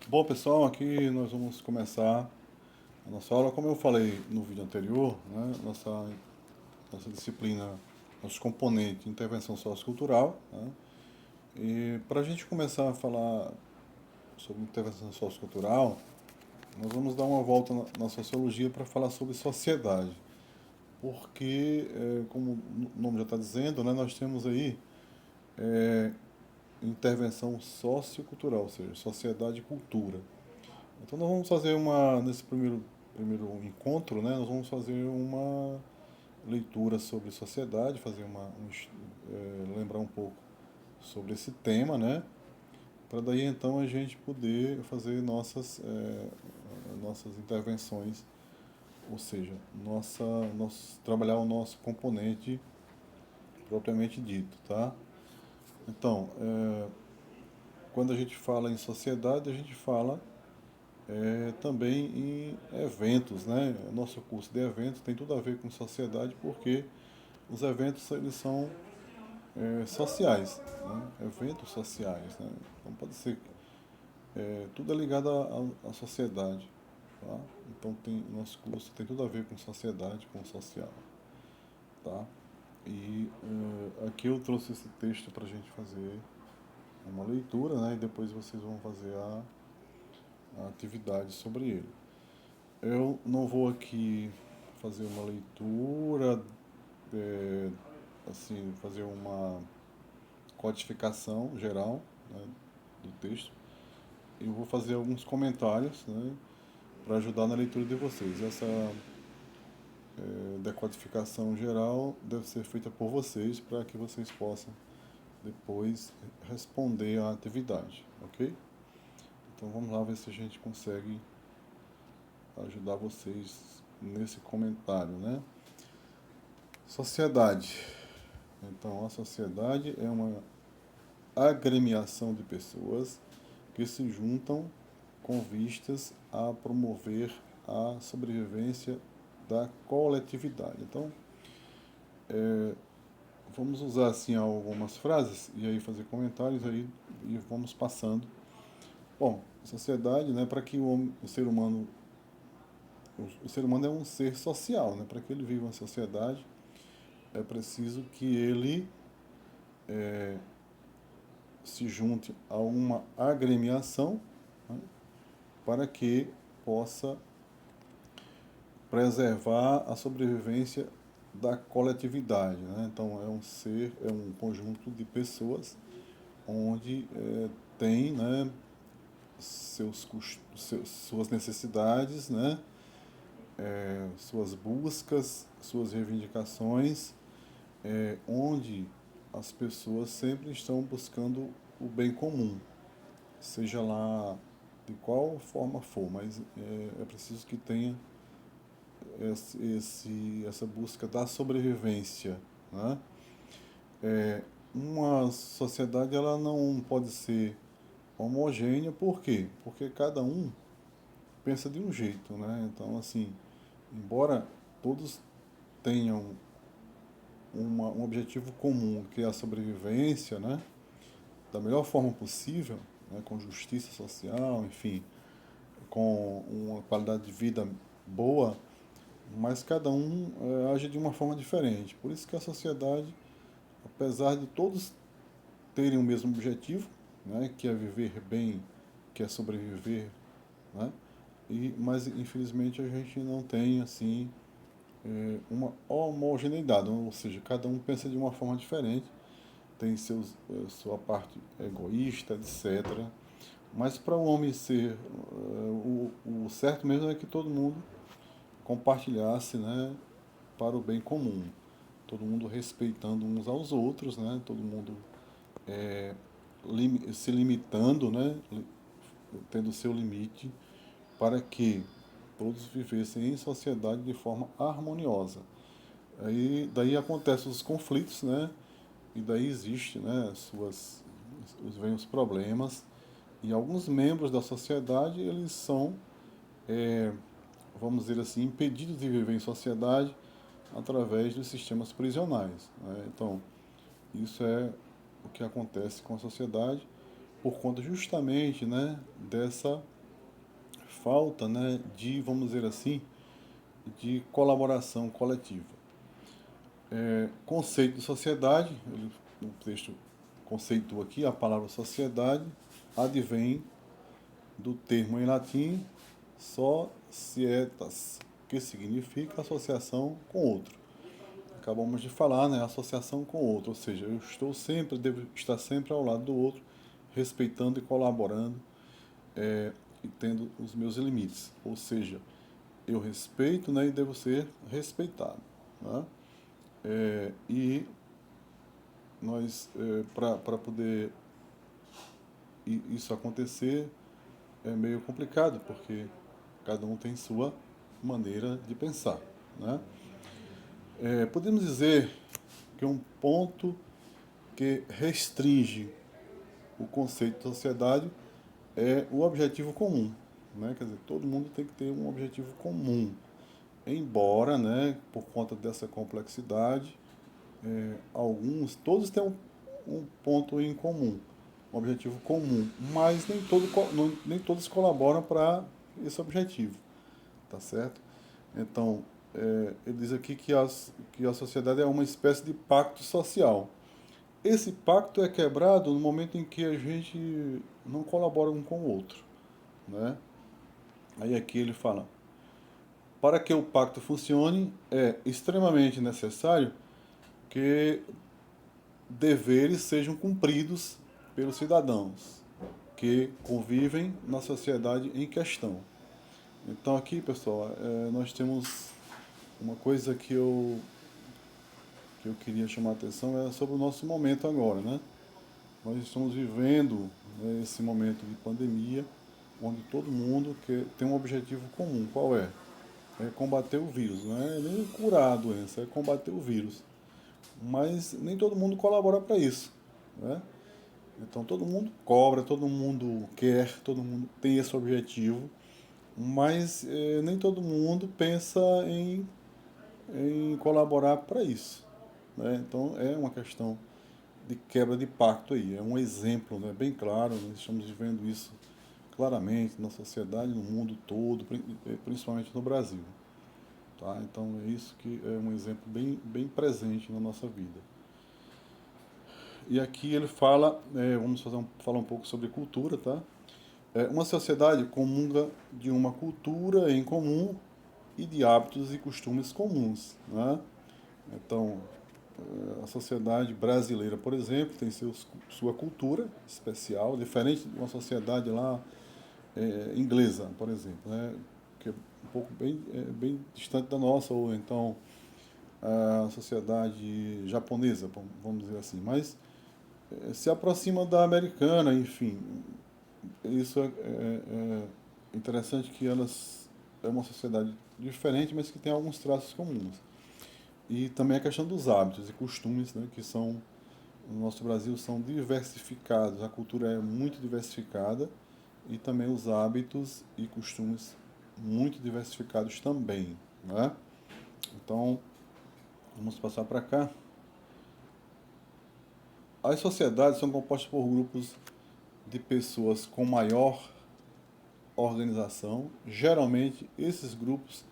Bom, pessoal, aqui nós vamos começar a nossa aula. Como eu falei no vídeo anterior, né, nossa disciplina, nosso componente intervenção sociocultural, né, e para a gente começar a falar sobre intervenção sociocultural, nós vamos dar uma volta na sociologia para falar sobre sociedade. Porque, como o nome já está dizendo, né, nós temos aí intervenção sociocultural, ou seja, sociedade e cultura. Então nós vamos fazer nesse primeiro encontro, né, nós vamos fazer uma leitura sobre sociedade, lembrar um pouco sobre esse tema, né, para daí então a gente poder fazer nossas intervenções, ou seja, trabalhar o nosso componente propriamente dito, tá? Então, quando a gente fala em sociedade, a gente fala também em eventos, né? O nosso curso de eventos tem tudo a ver com sociedade porque os eventos eles são sociais, né? Eventos sociais, né? Então pode ser tudo é ligado à sociedade, tá? Então nosso curso tem tudo a ver com sociedade, com social, tá? E aqui eu trouxe esse texto para a gente fazer uma leitura, né? E depois vocês vão fazer a atividade sobre ele. Eu não vou aqui fazer uma leitura, é, assim, fazer uma codificação geral, né, do texto. Eu vou fazer alguns comentários, né, para ajudar na leitura de vocês. Essa decodificação geral deve ser feita por vocês para que vocês possam depois responder à atividade, ok? Então vamos lá ver se a gente consegue ajudar vocês nesse comentário, né? Sociedade. Então, a sociedade é uma agremiação de pessoas que se juntam com vistas a promover a sobrevivência da coletividade. Então, vamos usar assim algumas frases e aí fazer comentários aí e vamos passando. Bom, sociedade, né, para que o ser humano é um ser social, né? Para que ele viva uma sociedade, é preciso que ele se junte a uma agremiação, né, para que possa preservar a sobrevivência da coletividade, né? Então é um conjunto de pessoas onde tem, né, suas necessidades, né, suas buscas, suas reivindicações, onde as pessoas sempre estão buscando o bem comum, seja lá de qual forma for, mas é preciso que tenha essa busca da sobrevivência, né? Uma sociedade ela não pode ser homogênea, por quê? Porque cada um pensa de um jeito, né? Então, assim, embora todos tenham um objetivo comum, que é a sobrevivência, né? Da melhor forma possível, né? Com justiça social, enfim, com uma qualidade de vida boa, mas cada um age de uma forma diferente. Por isso que a sociedade, apesar de todos terem o mesmo objetivo, né, que é viver bem, que é sobreviver, né, mas infelizmente a gente não tem assim uma homogeneidade, ou seja, cada um pensa de uma forma diferente, tem sua parte egoísta, etc. Mas para o homem ser o certo mesmo é que todo mundo compartilhasse, né, para o bem comum. Todo mundo respeitando uns aos outros, né? Todo mundo se limitando, né? Tendo seu limite para que todos vivessem em sociedade de forma harmoniosa. Aí daí acontecem os conflitos, né? E daí existe, né? Vêm os problemas e alguns membros da sociedade eles são, vamos dizer assim, impedidos de viver em sociedade através dos sistemas prisionais, né? Então isso é o que acontece com a sociedade por conta justamente, né, dessa falta, né, de, vamos dizer assim, de colaboração coletiva. Conceito de sociedade, no texto conceitua aqui a palavra sociedade, advém do termo em latim societas, que significa associação com outro. Acabamos de falar, né, associação com outro, ou seja, eu devo estar sempre ao lado do outro, respeitando e colaborando, e tendo os meus limites, ou seja, eu respeito, né, e devo ser respeitado, né? E nós, para poder isso acontecer, é meio complicado, porque cada um tem sua maneira de pensar, né? Podemos dizer que um ponto que restringe o conceito de sociedade é o objetivo comum, né? Quer dizer, todo mundo tem que ter um objetivo comum, embora, né, por conta dessa complexidade, todos têm um ponto em comum, um objetivo comum, mas nem todos colaboram para esse objetivo, tá certo? Então, ele diz aqui que a sociedade é uma espécie de pacto social. Esse pacto é quebrado no momento em que a gente não colabora um com o outro, né? Aí aqui ele fala, para que o pacto funcione, é extremamente necessário que deveres sejam cumpridos pelos cidadãos que convivem na sociedade em questão. Então aqui, pessoal, nós temos uma coisa que eu queria chamar a atenção sobre o nosso momento agora, né? Nós estamos vivendo, né, esse momento de pandemia, onde todo mundo tem um objetivo comum. Qual é? É combater o vírus. Não é nem curar a doença, é combater o vírus. Mas nem todo mundo colabora para isso, né? Então todo mundo cobra, todo mundo quer, todo mundo tem esse objetivo, mas nem todo mundo pensa em colaborar para isso, né? Então é uma questão de quebra de pacto aí, é um exemplo, né, bem claro, nós estamos vivendo isso claramente na sociedade, no mundo todo, principalmente no Brasil. Tá? Então é isso que é um exemplo bem presente na nossa vida. E aqui ele fala, vamos falar um pouco sobre cultura, tá? Uma sociedade comunga de uma cultura em comum e de hábitos e costumes comuns, né? Então, a sociedade brasileira, por exemplo, tem sua cultura especial, diferente de uma sociedade lá inglesa, por exemplo, né? Que é um pouco bem distante da nossa, ou então a sociedade japonesa, vamos dizer assim. Mas se aproxima da americana, enfim. Isso é interessante que elas é uma sociedade diferente, mas que tem alguns traços comuns. E também a questão dos hábitos e costumes, né, que são, no nosso Brasil, são diversificados. A cultura é muito diversificada e também os hábitos e costumes muito diversificados também, né? Então, vamos passar para cá. As sociedades são compostas por grupos de pessoas com maior organização. Geralmente, esses grupos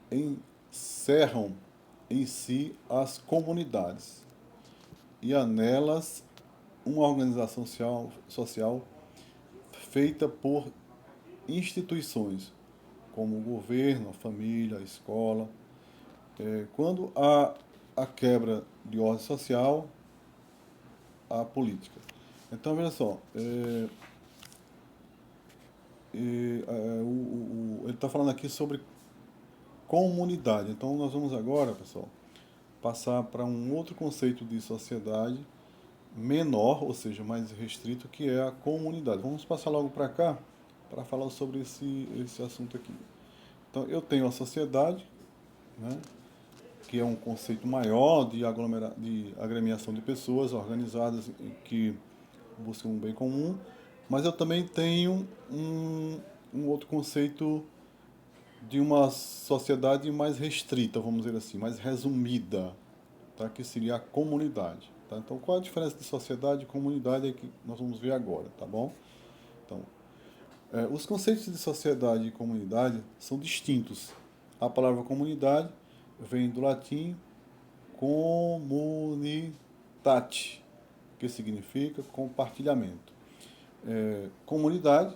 encerram em si as comunidades e há nelas uma organização social feita por instituições, como o governo, a família, a escola. Quando há a quebra de ordem social, a política. Então, veja só, ele está falando aqui sobre comunidade. Então, nós vamos agora, pessoal, passar para um outro conceito de sociedade menor, ou seja, mais restrito, que é a comunidade. Vamos passar logo para cá para falar sobre esse assunto aqui. Então, eu tenho a sociedade, né, que é um conceito maior de agremiação de pessoas organizadas que buscam um bem comum, mas eu também tenho um outro conceito de uma sociedade mais restrita, vamos dizer assim, mais resumida, tá? Que seria a comunidade. Tá? Então, qual a diferença de sociedade e comunidade é que nós vamos ver agora, tá bom? Então, Os conceitos de sociedade e comunidade são distintos. A palavra comunidade vem do latim comunitate, que significa compartilhamento. Comunidade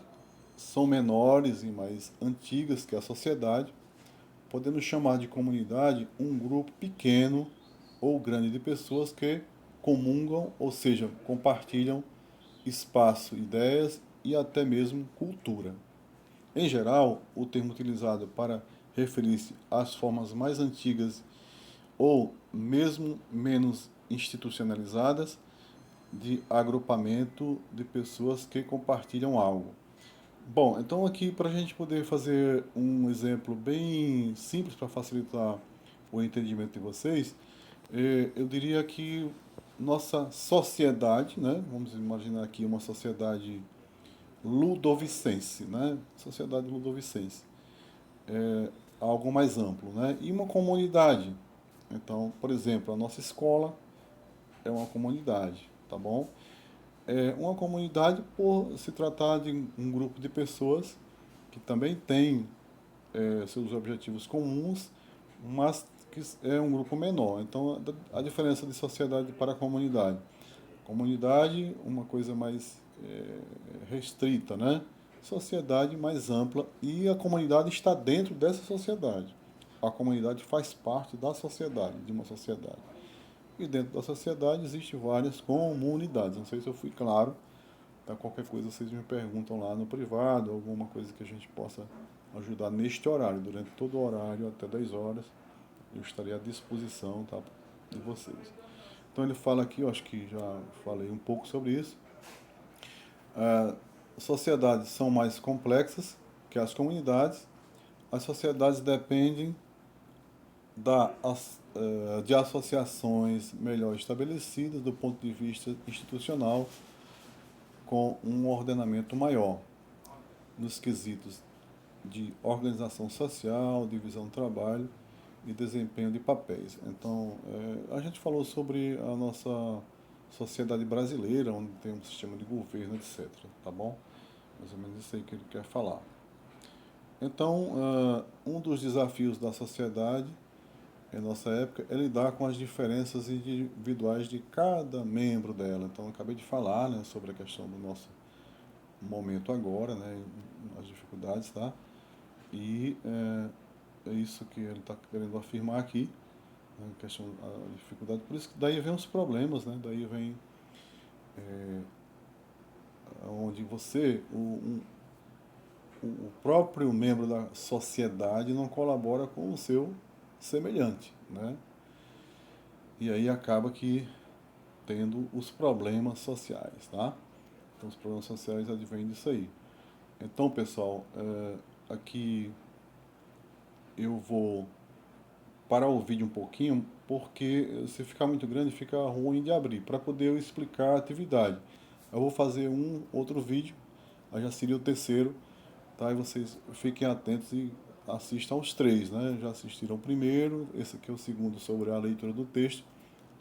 são menores e mais antigas que a sociedade. Podemos chamar de comunidade um grupo pequeno ou grande de pessoas que comungam, ou seja, compartilham espaço, ideias e até mesmo cultura. Em geral, o termo utilizado para referir-se às formas mais antigas ou mesmo menos institucionalizadas de agrupamento de pessoas que compartilham algo. Bom, então aqui para a gente poder fazer um exemplo bem simples para facilitar o entendimento de vocês, eu diria que nossa sociedade, né? Vamos imaginar aqui uma sociedade ludovicense, né? Sociedade ludovicense, algo mais amplo, né? E uma comunidade. Então, por exemplo, a nossa escola é uma comunidade, tá bom? É uma comunidade por se tratar de um grupo de pessoas que também tem seus objetivos comuns, mas que é um grupo menor. Então, a diferença de sociedade para comunidade. Comunidade, uma coisa mais restrita, né? Sociedade mais ampla e a comunidade está dentro dessa sociedade. A comunidade faz parte da sociedade, de uma sociedade. E dentro da sociedade existem várias comunidades. Não sei se eu fui claro. Tá? Qualquer coisa vocês me perguntam lá no privado, alguma coisa que a gente possa ajudar neste horário. Durante todo o horário, até 10 horas, eu estarei à disposição, tá, de vocês. Então ele fala aqui, eu acho que já falei um pouco sobre isso. Sociedades são mais complexas que as comunidades. As sociedades dependem de associações melhor estabelecidas do ponto de vista institucional, com um ordenamento maior nos quesitos de organização social, divisão do trabalho e desempenho de papéis. Então, a gente falou sobre a nossa sociedade brasileira, onde tem um sistema de governo, etc. Tá bom? Mais ou menos isso aí que ele quer falar. Então, um dos desafios da sociedade em nossa época é lidar com as diferenças individuais de cada membro dela. Então, eu acabei de falar, né, sobre a questão do nosso momento agora, né, as dificuldades, tá? E é isso que ele está querendo afirmar aqui, né, a questão da dificuldade. Por isso que daí vem os problemas, né? Daí vem onde você, o próprio membro da sociedade não colabora com o seu semelhante, né? E aí acaba que tendo os problemas sociais, tá? Então os problemas sociais advêm disso aí. Então, pessoal, aqui eu vou parar o vídeo um pouquinho, porque se ficar muito grande fica ruim de abrir, para poder eu explicar a atividade. Eu vou fazer um outro vídeo, aí já seria o terceiro, tá? E vocês fiquem atentos e assistam aos três, né? Já assistiram o primeiro, esse aqui é o segundo sobre a leitura do texto,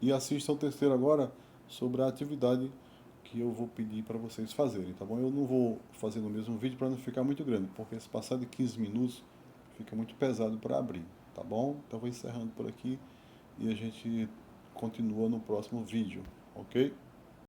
e assistam o terceiro agora sobre a atividade que eu vou pedir para vocês fazerem, tá bom? Eu não vou fazer no mesmo vídeo para não ficar muito grande, porque se passar de 15 minutos fica muito pesado para abrir, tá bom? Então vou encerrando por aqui e a gente continua no próximo vídeo, ok?